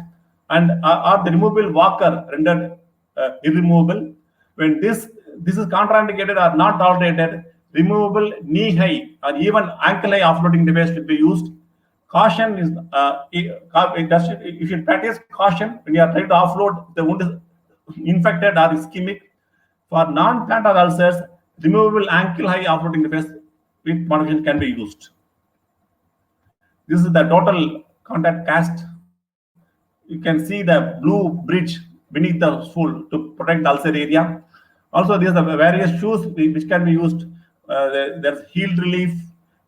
[SPEAKER 2] and or the removable walker rendered irremovable. When this is contraindicated or not tolerated, removable knee high or even ankle high offloading device should be used. Caution is you should practice caution when you are trying to offload the wound is infected or ischemic. For non-plantar ulcers, removable ankle high offloading device with modification can be used. This is the total contact cast. You can see the blue bridge beneath the sole to protect the ulcer area. Also, these are the various shoes which can be used. There's heel relief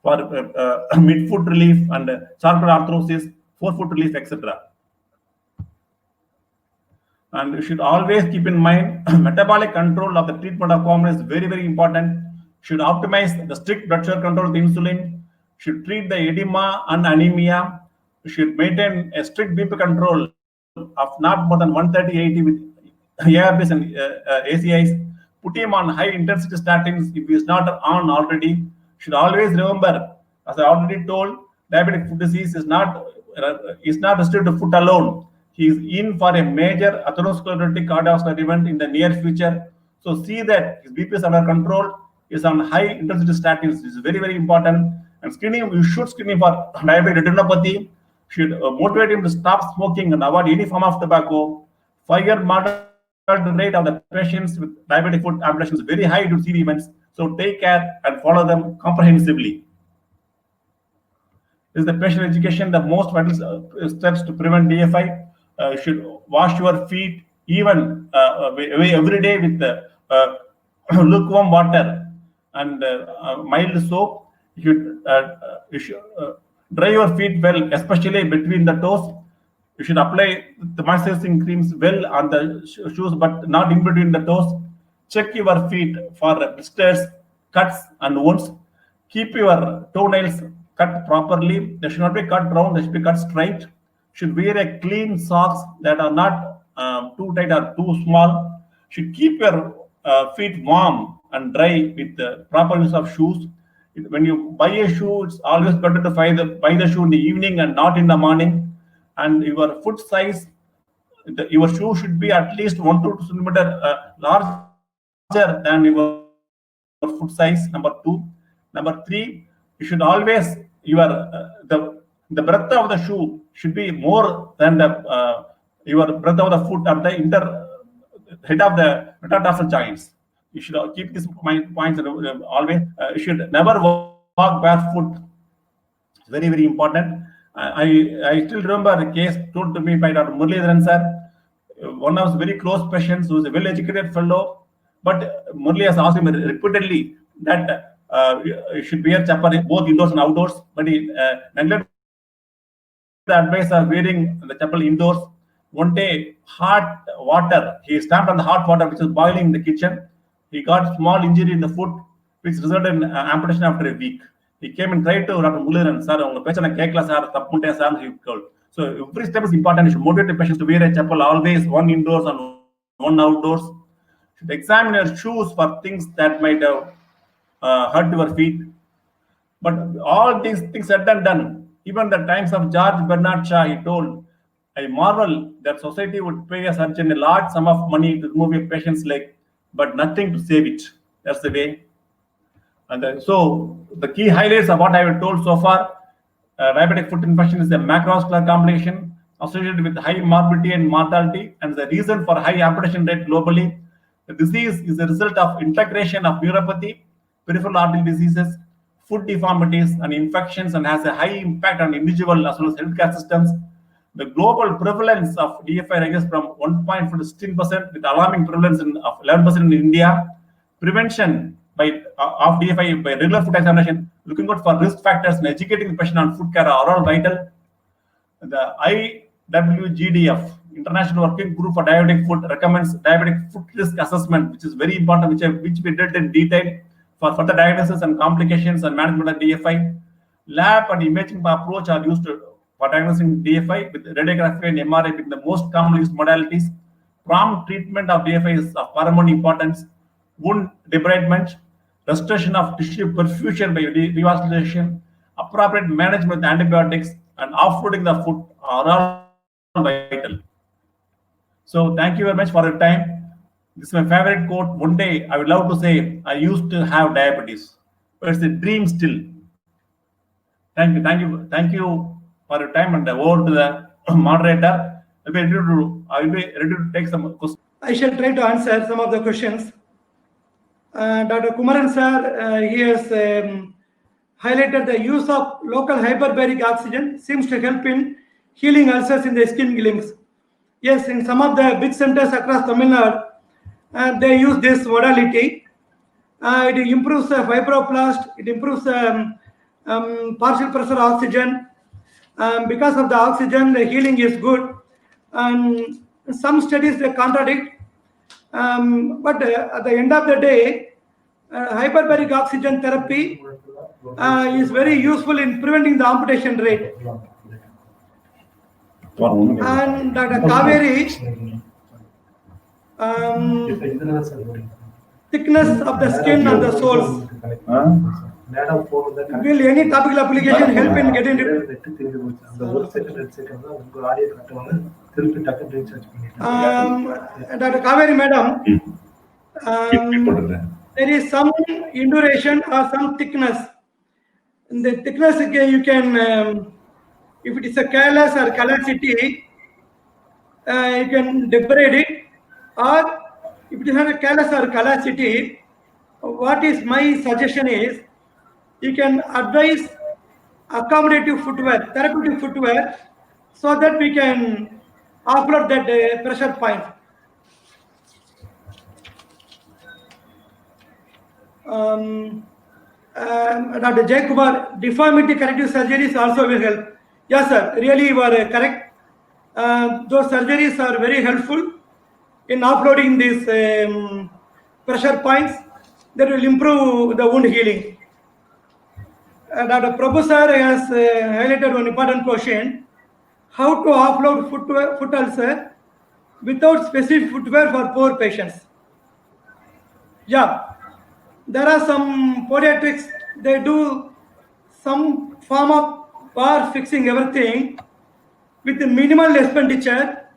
[SPEAKER 2] for midfoot relief and sarcoid arthrosis, forefoot relief, etc. And you should always keep in mind metabolic control of the treatment of common is very, very important. Should optimize the strict blood sugar control with insulin. Should treat the edema and anemia. Should maintain a strict BP control of not more than 130/80 with ARBs and ACIs. Put him on high intensity statins if he is not on already. Should always remember, as I already told, diabetic foot disease is not restricted to foot alone. He is in for a major atherosclerotic cardiovascular event in the near future. So see that his BP is under control, is on high intensity statins. This is very, very important. And screening, you should screen him for diabetic retinopathy, should motivate him to stop smoking and avoid any form of tobacco. 5-year mortality rate of the patients with diabetic foot amputation is very high due to CV events. So take care and follow them comprehensively. This is the patient education, the most vital steps to prevent DFI. You should wash your feet even every day with lukewarm water and mild soap. You should dry your feet well, especially between the toes. You should apply the moisturizing creams well on the shoes, but not in between the toes. Check your feet for blisters, cuts, and wounds. Keep your toenails cut properly. They should not be cut round, they should be cut straight. Should wear a clean socks that are not too tight or too small. Should keep your feet warm and dry with the proper use of shoes. When you buy a shoe, it's always better to buy the shoe in the evening and not in the morning. And your foot size, your shoe should be at least 1 to 2 centimeter larger than your foot size. Number 2. Number 3, you should always the breadth of the shoe should be more than the your breadth of the foot at the head of the metatarsal joints. You should keep these points always. You should never walk barefoot. It's very, very important. I still remember a case told to me by Dr. Muralidharan sir. One of his very close patients who is a well-educated fellow, but Murali has asked him repeatedly that you should wear chappal both indoors and outdoors, but he neglected the advice of wearing the chappal indoors. One day, hot water, he stamped on the hot water which was boiling in the kitchen. He got small injury in the foot, which resulted in amputation after a week. He came and tried to Dr. Muralidharan, sir, he told. So every step is important. You should motivate the patients to wear a chappal always, one indoors and one outdoors. You should examine your shoes for things that might have hurt your feet. But all these things said and done, even the times of George Bernard Shaw, he told, I marvel that society would pay a surgeon a large sum of money to remove a patient's leg, but nothing to save it. That's the way. And so the key highlights of what I have told so far, diabetic foot infection is a macrovascular complication associated with high morbidity and mortality, and the reason for high amputation rate globally. The disease is a result of integration of neuropathy, peripheral artery diseases, foot deformities, and infections, and has a high impact on individual as well as healthcare systems. The global prevalence of DFI ranges from 1.4 to 16%, with alarming prevalence of 11% in India. Prevention of DFI by regular foot examination, looking out for risk factors, and educating the patient on foot care are all vital. The IWGDF, International Working Group for Diabetic Foot, recommends diabetic foot risk assessment, which is very important, which we did in detail for further diagnosis and complications and management of DFI. Lab and imaging approach are used for diagnosing DFI, with radiography and MRI being the most commonly used modalities. Prompt treatment of DFI is of paramount importance. Wound debridement, restoration of tissue perfusion by revascularization, appropriate management with antibiotics, and offloading the foot are all vital. So thank you very much for your time. This is my favorite quote. One day I would love to say, I used to have diabetes, but it's a dream still. Thank you for your time, and over to the moderator. I will be ready to take some questions.
[SPEAKER 1] I shall try to answer some of the questions. Dr. Kumaran sir, he has highlighted the use of local hyperbaric oxygen seems to help in healing ulcers in the skin links. Yes, in some of the big centers across Tamil Nadu, they use this modality. It improves the fibroblast, it improves partial pressure oxygen. Because of the oxygen, the healing is good. Some studies they contradict. But at the end of the day, hyperbaric oxygen therapy is very useful in preventing the amputation rate. And Dr. Kaveri, thickness of the skin and the soles.
[SPEAKER 3] Madam phone with the
[SPEAKER 1] Will any topical application help in getting it?
[SPEAKER 3] the 1 second, 2 second, the audio cut on research.
[SPEAKER 1] Dr. Kaveri Madam, there is some induration or some thickness. The thickness you can, if it is a callus or callosity, you can debride it, or if it is not a callus or callosity, what is my suggestion is you can advise accommodative footwear, therapeutic footwear, so that we can offload that pressure point. Dr. Jaykumar, deformity corrective surgeries also will help. Yes, sir, really you are correct. Those surgeries are very helpful in offloading these pressure points that will improve the wound healing. Dr. Prabhu sir has highlighted one important question: how to offload foot ulcer without specific footwear for poor patients. Yeah, there are some podiatrics, they do some form of bar fixing everything with minimal expenditure.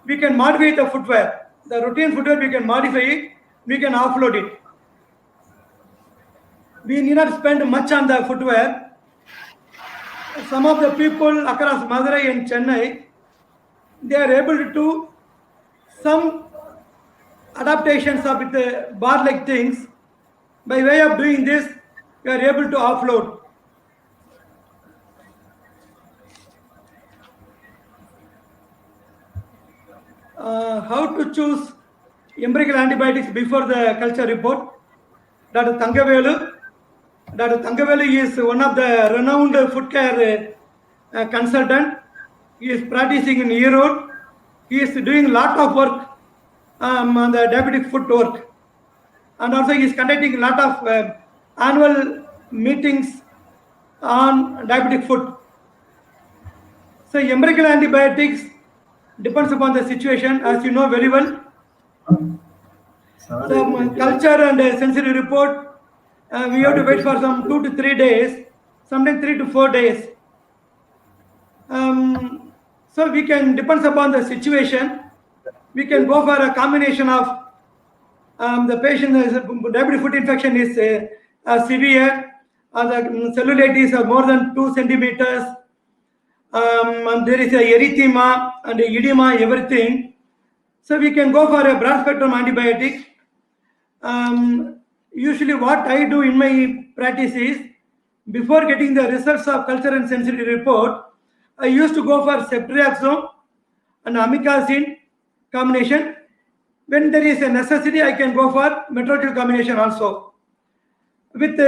[SPEAKER 1] We can modify the footwear, the routine footwear, we can modify it, we can offload it. We need not spend much on the footwear. Some of the people across Madurai and Chennai, they are able to do some adaptations of the bar-like things. By way of doing this, we are able to offload. How to choose empirical antibiotics before the culture report? Dr. Thangavelu is one of the renowned foot care consultant. He is practicing in Erode. He is doing lot of work on the diabetic foot work, and also he is conducting a lot of annual meetings on diabetic foot. So empirical antibiotics depends upon the situation, as you know very well. So culture and sensory report, we have to wait for some 2 to 3 days, sometimes 3 to 4 days. So we can, depends upon the situation, we can go for a combination of the patient has diabetic foot infection is severe, the cellulitis are more than 2 centimeters, and there is a erythema and edema, everything. So we can go for a broad spectrum antibiotic. Usually what I do in my practice is, before getting the results of culture and sensory report, I used to go for ceftriaxone and amikacin combination. When there is a necessity, I can go for metrogyl combination also. With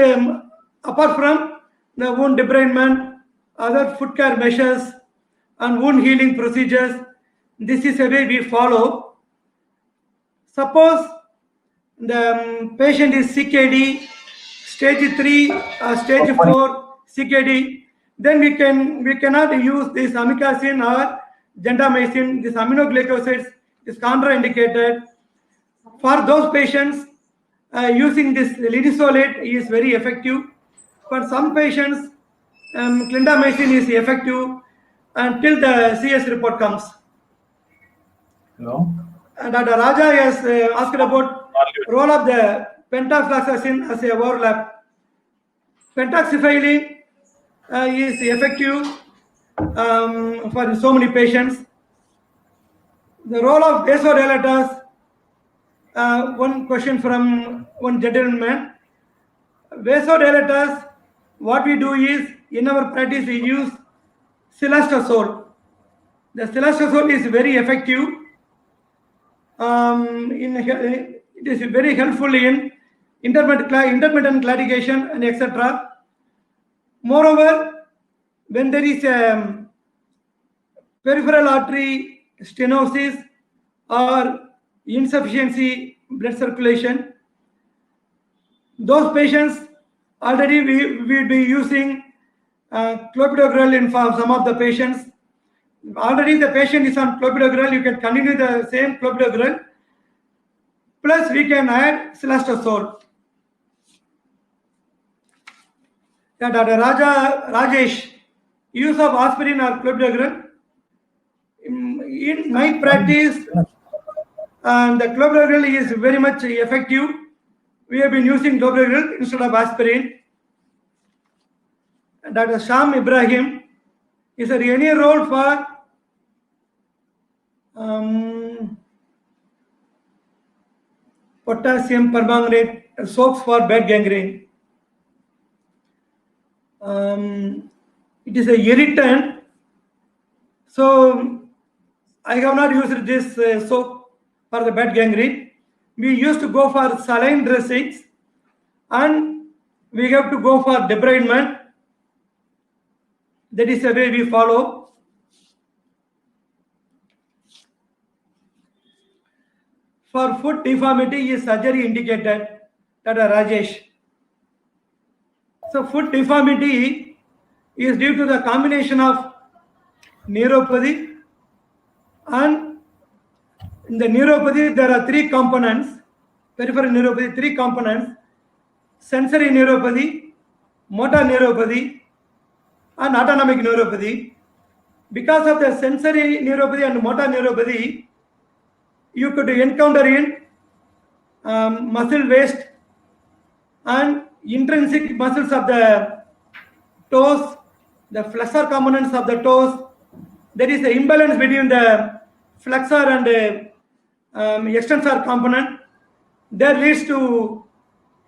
[SPEAKER 1] apart from the wound debridement, other foot care measures and wound healing procedures, this is a way we follow. Suppose the patient is CKD, stage 3 or stage 4 CKD, then we cannot use this amikacin or gentamicin. This aminoglycosides is contraindicated. For those patients, using this linezolid is very effective. For some patients, clindamycin is effective until the CS report comes.
[SPEAKER 3] Hello.
[SPEAKER 1] Dr. Raja has asked about role of the pentafloxacin as a overlap. Pentaxiphyline is effective for so many patients. The role of vasodilators, one question from one gentleman. Vasodilators, what we do is, in our practice we use silastazole. The silastazole is very effective. It is very helpful in intermittent claudication and etc. Moreover, when there is a peripheral artery stenosis or insufficiency blood circulation, those patients already we will be using clopidogrel in some of the patients. Already the patient is on clopidogrel, you can continue the same clopidogrel, plus we can add silastazole. Dr. Rajesh, use of aspirin or clopidogrel. In my practice, the clopidogrel is very much effective. We have been using clopidogrel instead of aspirin. Dr. Sham Ibrahim, is there any role for potassium permanganate soaps for bed gangrene? It is a irritant, so I have not used this soap for the bed gangrene. We used to go for saline dressings, and we have to go for debridement. That is the way we follow. For foot deformity, is surgery indicated? Dr. Rajesh. So foot deformity is due to the combination of neuropathy, and in the neuropathy there are three components. Peripheral neuropathy, three components: sensory neuropathy, motor neuropathy, and autonomic neuropathy. Because of the sensory neuropathy and motor neuropathy, you could encounter in muscle waste and intrinsic muscles of the toes, the flexor components of the toes. There is an imbalance between the flexor and the extensor component. That leads to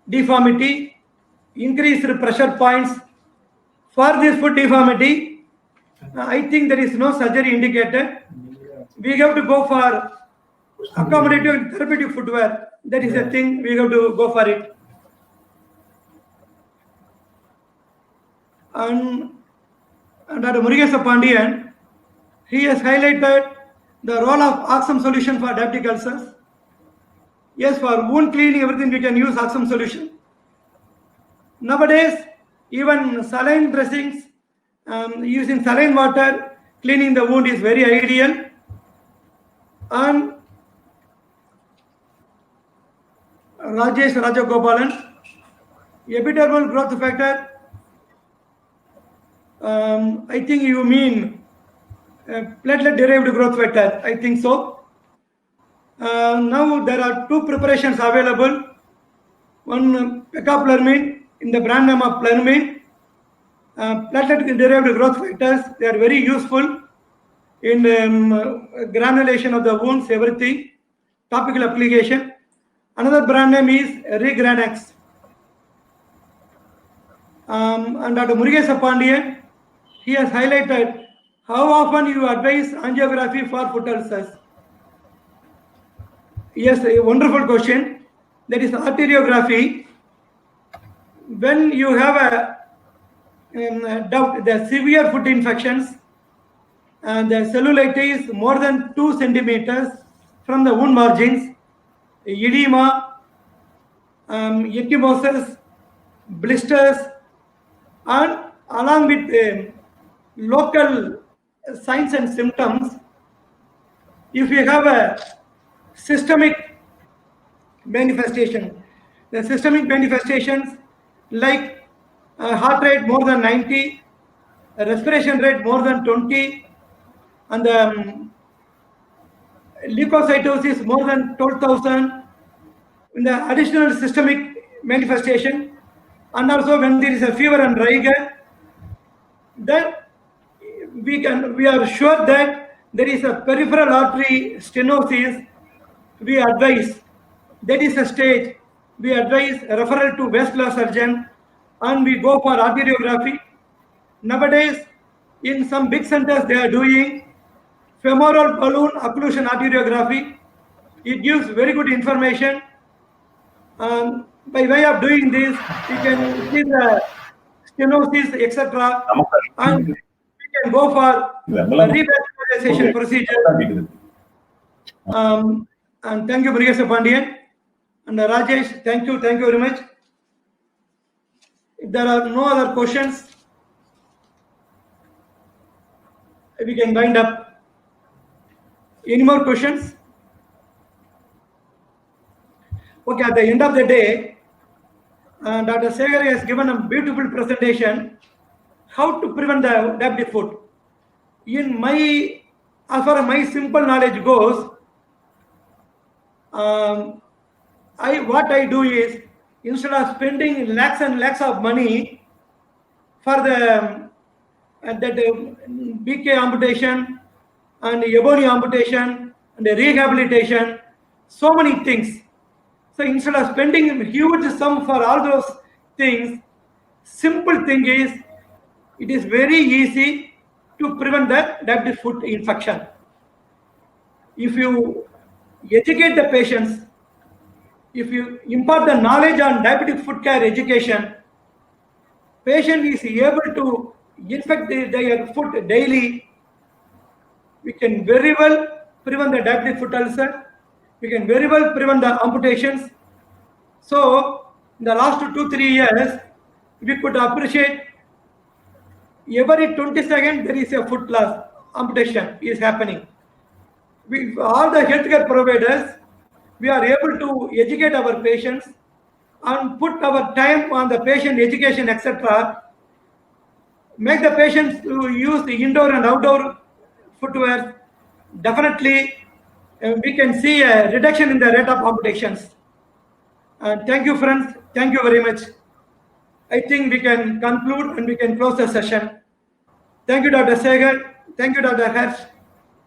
[SPEAKER 1] deformity, increased pressure points. For this foot deformity, I think there is no surgery indicated. We have to go for accommodative therapeutic footwear. That is a thing we have to go for it. And Dr. Murugesa Pandian, he has highlighted the role of Oxum solution for diabetic ulcers. Yes, for wound cleaning, everything we can use Oxum solution. Nowadays, even saline dressings, using saline water, cleaning the wound is very ideal. And Rajesh Rajagopalan, epidermal growth factor, I think you mean platelet-derived growth factor. I think so. Now there are two preparations available. One pecaplermin in the brand name of Plermin. Platelet-derived growth factors, they are very useful in granulation of the wounds, everything. Topical application. Another brand name is Regranax. And Dr. Murugesa Pandian, he has highlighted how often you advise angiography for foot ulcers. Yes, a wonderful question. That is arteriography. When you have a doubt, the severe foot infections and the cellulitis more than 2 centimeters from the wound margins, edema, ecchymosis, blisters, and along with local signs and symptoms, if you have a systemic manifestation, the systemic manifestations like heart rate more than 90, respiration rate more than 20, and the leukocytosis more than 12,000, in the additional systemic manifestation, and also when there is a fever and rigor, then we are sure that there is a peripheral artery stenosis. We advise, that is a stage, we advise referral to vascular surgeon, and we go for arteriography. Nowadays, in some big centers, they are doing femoral balloon occlusion arteriography. It gives very good information. By way of doing this, we can see the stenosis, etc. And we can go for revascularization procedure. And thank you, Murugesa Pandian. And Rajesh, thank you very much. If there are no other questions, we can wind up. Any more questions? Okay, at the end of the day, Dr. Segar has given a beautiful presentation how to prevent the diabetic foot. In my, as far as my simple knowledge goes, what I do is, instead of spending lakhs and lakhs of money for the BK amputation and Ebony amputation and the rehabilitation, so many things. So instead of spending a huge sum for all those things, simple thing is, it is very easy to prevent the diabetic foot infection. If you educate the patients, if you impart the knowledge on diabetic foot care education, patient is able to infect their foot daily. We can very well prevent the diabetic foot ulcer. We can very well prevent the amputations. So in the last 2-3 years, we could appreciate every 20 seconds there is a foot loss, amputation is happening. All the healthcare providers, we are able to educate our patients and put our time on the patient education, etc. Make the patients to use the indoor and outdoor footwear. Definitely, we can see a reduction in the rate of amputations. Thank you, friends. Thank you very much. I think we can conclude and we can close the session. Thank you, Dr. Segar. Thank you, Dr. Harsh.